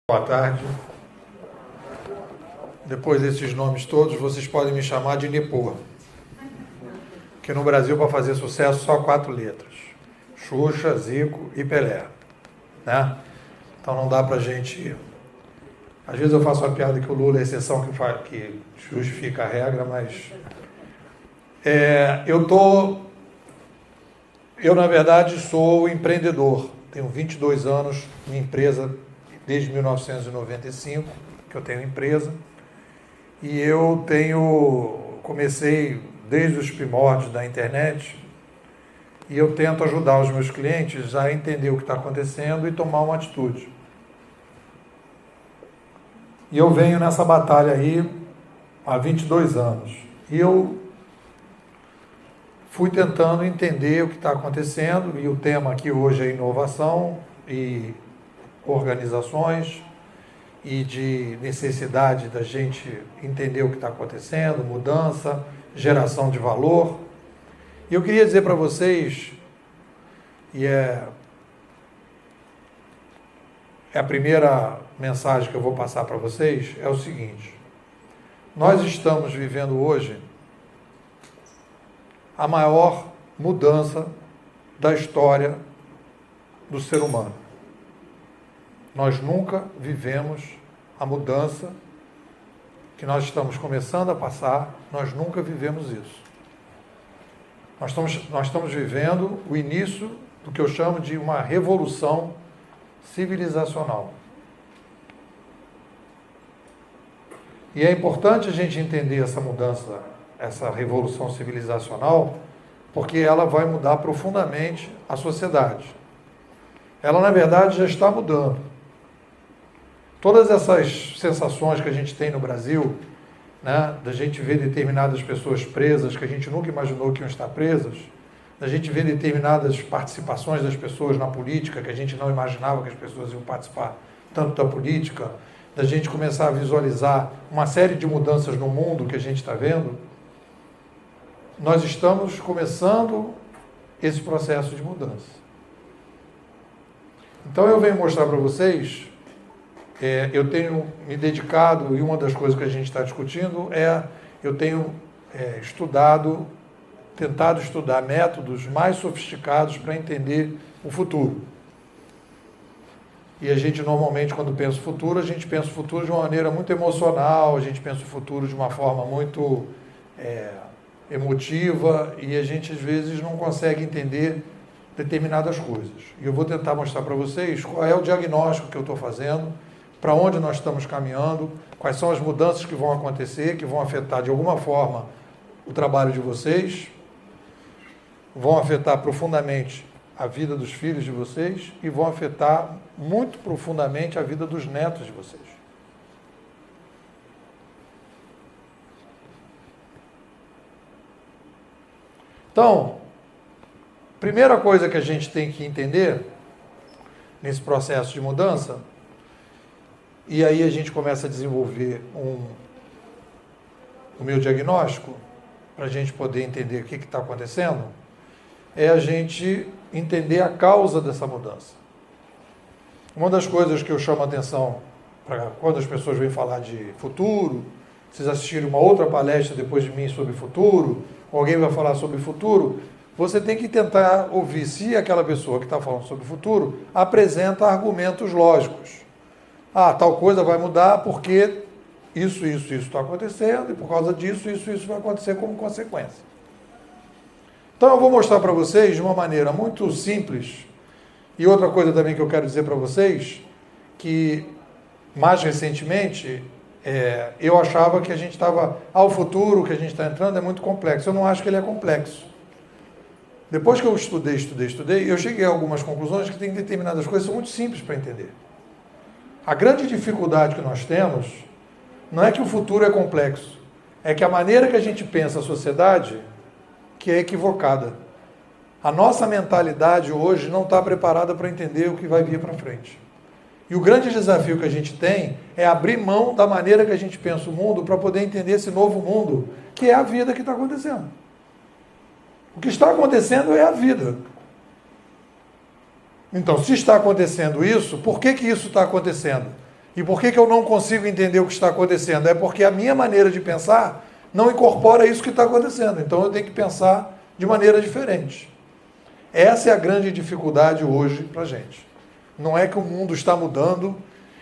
Boa tarde. Depois desses nomes todos, vocês podem me chamar de Nipô. Que no Brasil, para fazer sucesso, só 4 letras. Xuxa, Zico e Pelé. Né? Então não dá pra gente... Às vezes eu faço uma piada que o Lula é a exceção que justifica a regra, mas... Eu, na verdade, sou empreendedor. Tenho 22 anos, minha empresa, desde 1995, que eu tenho empresa. E eu comecei desde os primórdios da internet, e eu tento ajudar os meus clientes a entender o que está acontecendo e tomar uma atitude. E eu venho nessa batalha aí há 22 anos. E eu fui tentando entender o que está acontecendo, e o tema aqui hoje é inovação e organizações, e de necessidade da gente entender o que está acontecendo, mudança, geração de valor. E eu queria dizer para vocês, e é a primeira mensagem que eu vou passar para vocês, é o seguinte: nós estamos vivendo hoje a maior mudança da história do ser humano. Nós nunca vivemos a mudança que nós estamos começando a passar, nós nunca vivemos isso. Nós estamos vivendo o início do que eu chamo de uma revolução civilizacional. E é importante a gente entender essa mudança, essa revolução civilizacional, porque ela vai mudar profundamente a sociedade. Ela, na verdade, já está mudando. Todas essas sensações que a gente tem no Brasil, né, da gente ver determinadas pessoas presas, que a gente nunca imaginou que iam estar presas, da gente ver determinadas participações das pessoas na política, que a gente não imaginava que as pessoas iam participar tanto da política, da gente começar a visualizar uma série de mudanças no mundo que a gente está vendo, nós estamos começando esse processo de mudança. Então eu venho mostrar para vocês, eu tenho me dedicado, e uma das coisas que a gente está discutindo eu tenho tentado estudar métodos mais sofisticados para entender o futuro. E a gente normalmente, quando pensa o futuro, a gente pensa o futuro de uma maneira muito emocional, a gente pensa o futuro de uma forma muito emotiva, e a gente às vezes não consegue entender determinadas coisas. E eu vou tentar mostrar para vocês qual é o diagnóstico que eu estou fazendo, para onde nós estamos caminhando, quais são as mudanças que vão acontecer, que vão afetar de alguma forma o trabalho de vocês, vão afetar profundamente a vida dos filhos de vocês e vão afetar muito profundamente a vida dos netos de vocês. Então, primeira coisa que a gente tem que entender nesse processo de mudança, e aí a gente começa a desenvolver o meu diagnóstico, para a gente poder entender o que está acontecendo, é a gente entender a causa dessa mudança. Uma das coisas que eu chamo a atenção para quando as pessoas vêm falar de futuro, vocês assistirem uma outra palestra depois de mim sobre futuro, alguém vai falar sobre futuro, você tem que tentar ouvir se aquela pessoa que está falando sobre o futuro apresenta argumentos lógicos. Tal coisa vai mudar porque isso está acontecendo, e por causa disso, isso vai acontecer como consequência. Então eu vou mostrar para vocês de uma maneira muito simples, e outra coisa também que eu quero dizer para vocês, que mais recentemente eu achava que a gente estava, o futuro que a gente está entrando é muito complexo. Eu não acho que ele é complexo. Depois que eu estudei, eu cheguei a algumas conclusões que tem determinadas coisas que são muito simples para entender. A grande dificuldade que nós temos não é que o futuro é complexo, é que a maneira que a gente pensa a sociedade que é equivocada. A nossa mentalidade hoje não está preparada para entender o que vai vir para frente. E o grande desafio que a gente tem é abrir mão da maneira que a gente pensa o mundo para poder entender esse novo mundo, que é a vida que está acontecendo. O que está acontecendo é a vida. Então, se está acontecendo isso, por que isso está acontecendo? E por que eu não consigo entender o que está acontecendo? É porque a minha maneira de pensar não incorpora isso que está acontecendo. Então eu tenho que pensar de maneira diferente. Essa é a grande dificuldade hoje para a gente. Não é que o mundo está mudando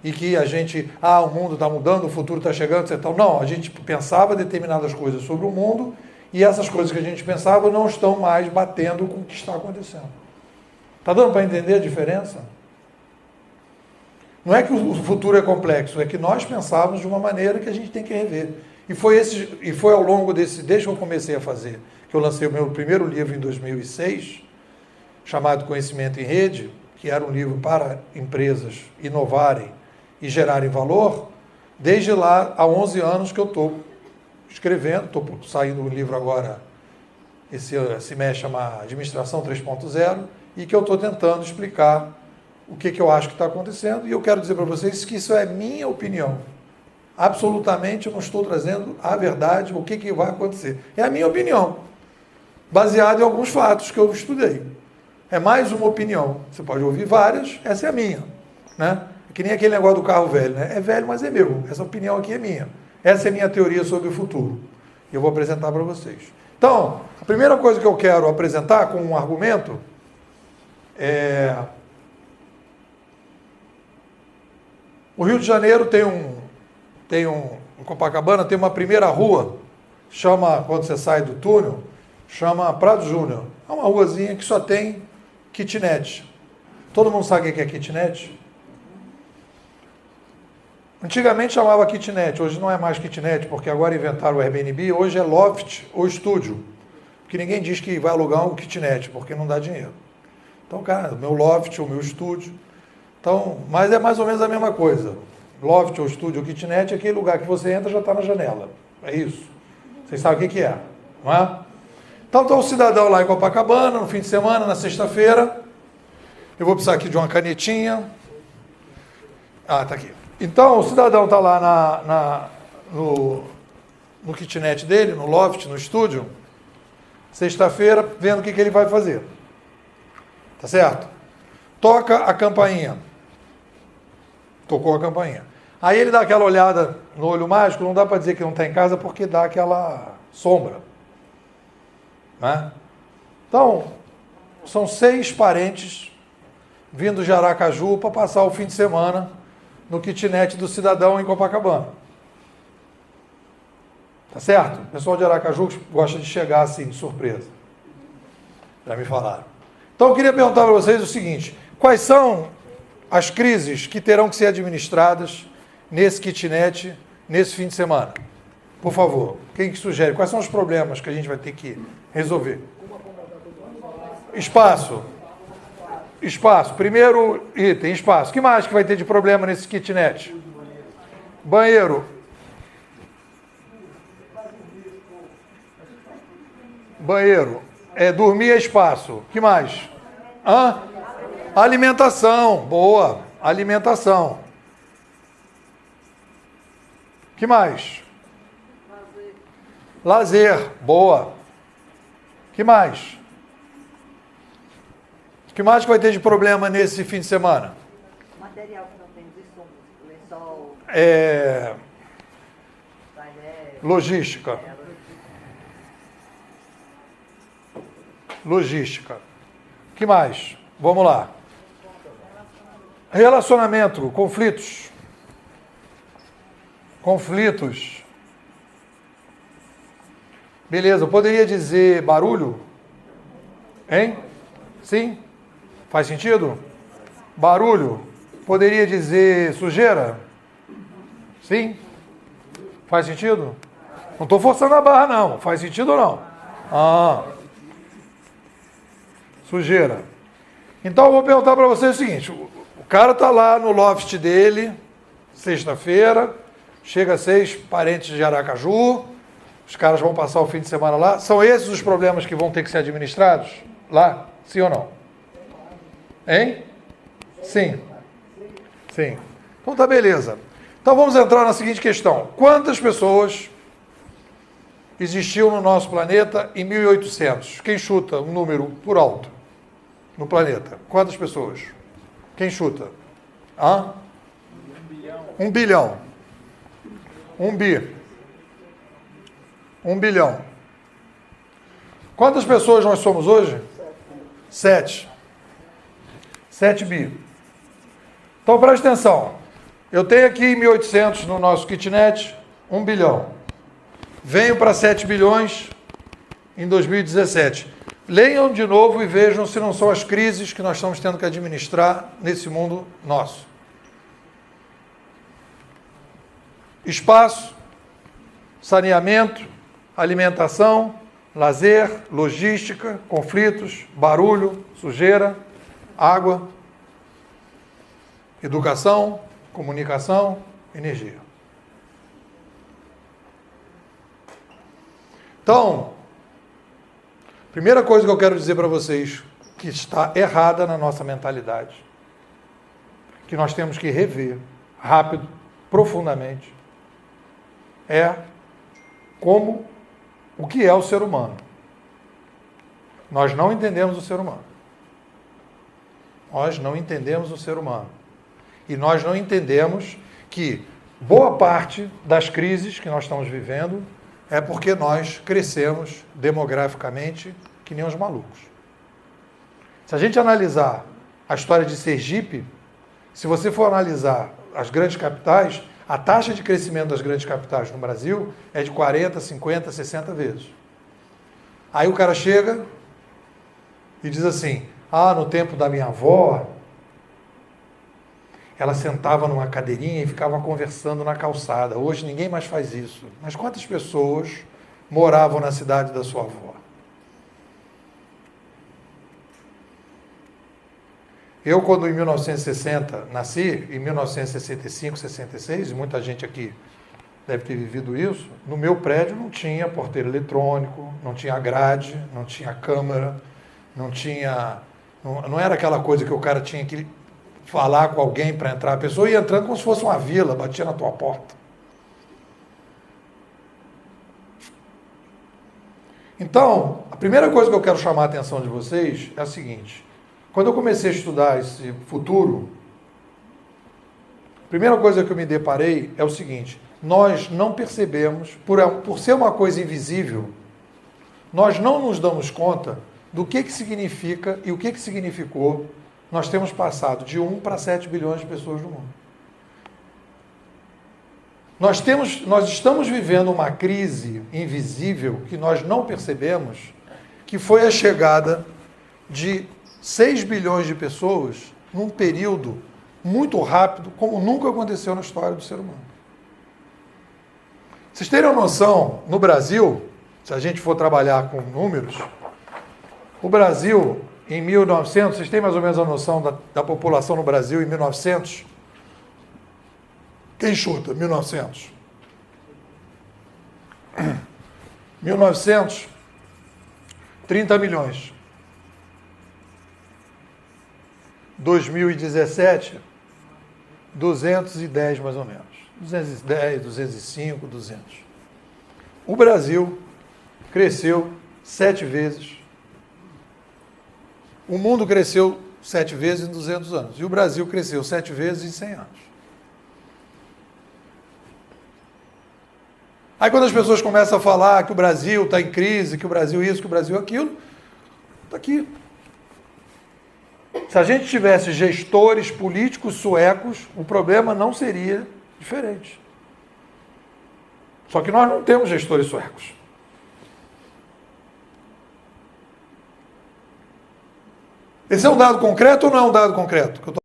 e que a gente, o mundo está mudando, o futuro está chegando, etc. Não, a gente pensava determinadas coisas sobre o mundo e essas coisas que a gente pensava não estão mais batendo com o que está acontecendo. Está dando para entender a diferença? Não é que o futuro é complexo, é que nós pensávamos de uma maneira que a gente tem que rever. E foi ao longo desde que eu comecei a fazer, que eu lancei o meu primeiro livro em 2006, chamado Conhecimento em Rede, que era um livro para empresas inovarem e gerarem valor. Desde lá, há 11 anos que eu estou escrevendo, estou saindo um livro agora, esse mês chama Administração 3.0, e que eu estou tentando explicar o que eu acho que está acontecendo, e eu quero dizer para vocês que isso é minha opinião. Absolutamente eu não estou trazendo a verdade, o que vai acontecer. É a minha opinião, baseada em alguns fatos que eu estudei. É mais uma opinião. Você pode ouvir várias, essa é a minha. Né? É que nem aquele negócio do carro velho. Né? É velho, mas é meu. Essa opinião aqui é minha. Essa é a minha teoria sobre o futuro. E eu vou apresentar para vocês. Então, a primeira coisa que eu quero apresentar com um argumento é... O Rio de Janeiro em Copacabana, tem uma primeira rua, chama, quando você sai do túnel, chama Prado Júnior. É uma ruazinha que só tem kitnet. Todo mundo sabe o que é kitnet? Antigamente chamava kitnet, hoje não é mais kitnet, porque agora inventaram o Airbnb, hoje é loft ou estúdio. Porque ninguém diz que vai alugar um kitnet, porque não dá dinheiro. Então, cara, o meu loft, o meu estúdio. Então, mas é mais ou menos a mesma coisa. Loft ou estúdio ou kitnet é aquele lugar que você entra e já está na janela. É isso. Vocês sabem o que é, não é? Então, está o cidadão lá em Copacabana, no fim de semana, na sexta-feira. Eu vou precisar aqui de uma canetinha. Está aqui. Então, o cidadão está lá no kitnet dele, no loft, no estúdio, sexta-feira, vendo o que ele vai fazer. Tá certo? Toca a campainha. Tocou a campainha. Aí ele dá aquela olhada no olho mágico, não dá para dizer que não está em casa, porque dá aquela sombra. Né? Então, são 6 parentes vindo de Aracaju para passar o fim de semana no kitnet do cidadão em Copacabana. Tá certo? O pessoal de Aracaju gosta de chegar assim, de surpresa. Já me falaram. Então, eu queria perguntar para vocês o seguinte: quais são as crises que terão que ser administradas nesse kitnet, nesse fim de semana? Por favor, quem que sugere? Quais são os problemas que a gente vai ter que resolver? Espaço. Espaço. Primeiro item, espaço. O que mais que vai ter de problema nesse kitnet? Banheiro. Banheiro. Dormir é espaço. O que mais? Alimentação. Boa. Alimentação. O que mais? Lazer. Boa. O que mais? O que mais que vai ter de problema nesse fim de semana? Material que não tem de insumos, lençol, logística. Logística. O que mais? Vamos lá. Relacionamento, conflitos. Conflitos. Beleza, eu poderia dizer barulho? Hein? Sim? Faz sentido? Barulho. Poderia dizer sujeira? Sim? Faz sentido? Não estou forçando a barra, não. Faz sentido ou não? Sujeira. Então eu vou perguntar para vocês o seguinte: o cara está lá no loft dele, sexta-feira, chega 6 parentes de Aracaju, os caras vão passar o fim de semana lá. São esses os problemas que vão ter que ser administrados lá? Sim ou não? Hein? Sim. Sim. Então tá, beleza. Então vamos entrar na seguinte questão: quantas pessoas existiam no nosso planeta em 1800? Quem chuta um número por alto no planeta? Quantas pessoas? Quem chuta? 1 bilhão. 1 bilhão. 1 bi. 1 bilhão. Quantas pessoas nós somos hoje? 7. 7 bi. Então preste atenção. Eu tenho aqui 1.800 no nosso kitnet, 1 bilhão. Venho para 7 bilhões em 2017. Leiam de novo e vejam se não são as crises que nós estamos tendo que administrar nesse mundo nosso. Espaço, saneamento, alimentação, lazer, logística, conflitos, barulho, sujeira, água, educação, comunicação, energia. Então, primeira coisa que eu quero dizer para vocês que está errada na nossa mentalidade, que nós temos que rever rápido, profundamente, é o que é o ser humano. Nós não entendemos o ser humano. Nós não entendemos o ser humano. E nós não entendemos que boa parte das crises que nós estamos vivendo é porque nós crescemos demograficamente que nem os malucos. Se a gente analisar a história de Sergipe, se você for analisar as grandes capitais, a taxa de crescimento das grandes capitais no Brasil é de 40, 50, 60 vezes. Aí o cara chega e diz assim, no tempo da minha avó, ela sentava numa cadeirinha e ficava conversando na calçada. Hoje ninguém mais faz isso. Mas quantas pessoas moravam na cidade da sua avó? Eu, quando em 1960 nasci, em 1965, 66, e muita gente aqui deve ter vivido isso, no meu prédio não tinha porteiro eletrônico, não tinha grade, não tinha câmera, não era aquela coisa que o cara tinha que falar com alguém para entrar. A pessoa ia entrando como se fosse uma vila, batia na tua porta. Então, a primeira coisa que eu quero chamar a atenção de vocês é a seguinte. Quando eu comecei a estudar esse futuro, a primeira coisa que eu me deparei é o seguinte, nós não percebemos, por ser uma coisa invisível, nós não nos damos conta do que significa e o que significou nós temos passado de 1 para 7 bilhões de pessoas no mundo. Nós estamos vivendo uma crise invisível que nós não percebemos, que foi a chegada de 6 bilhões de pessoas num período muito rápido, como nunca aconteceu na história do ser humano. Vocês terem uma noção, no Brasil, se a gente for trabalhar com números, o Brasil, em 1900, vocês têm mais ou menos a noção da população no Brasil em 1900? Quem chuta? 1900. 1900, 30 milhões. 2017, 210 mais ou menos. 210, 205, 200. O Brasil cresceu 7 vezes. O mundo cresceu 7 vezes em 200 anos. E o Brasil cresceu 7 vezes em 100 anos. Aí quando as pessoas começam a falar que o Brasil está em crise, que o Brasil isso, que o Brasil aquilo, está aqui. Se a gente tivesse gestores políticos suecos, o problema não seria diferente. Só que nós não temos gestores suecos. Esse é um dado concreto ou não é um dado concreto?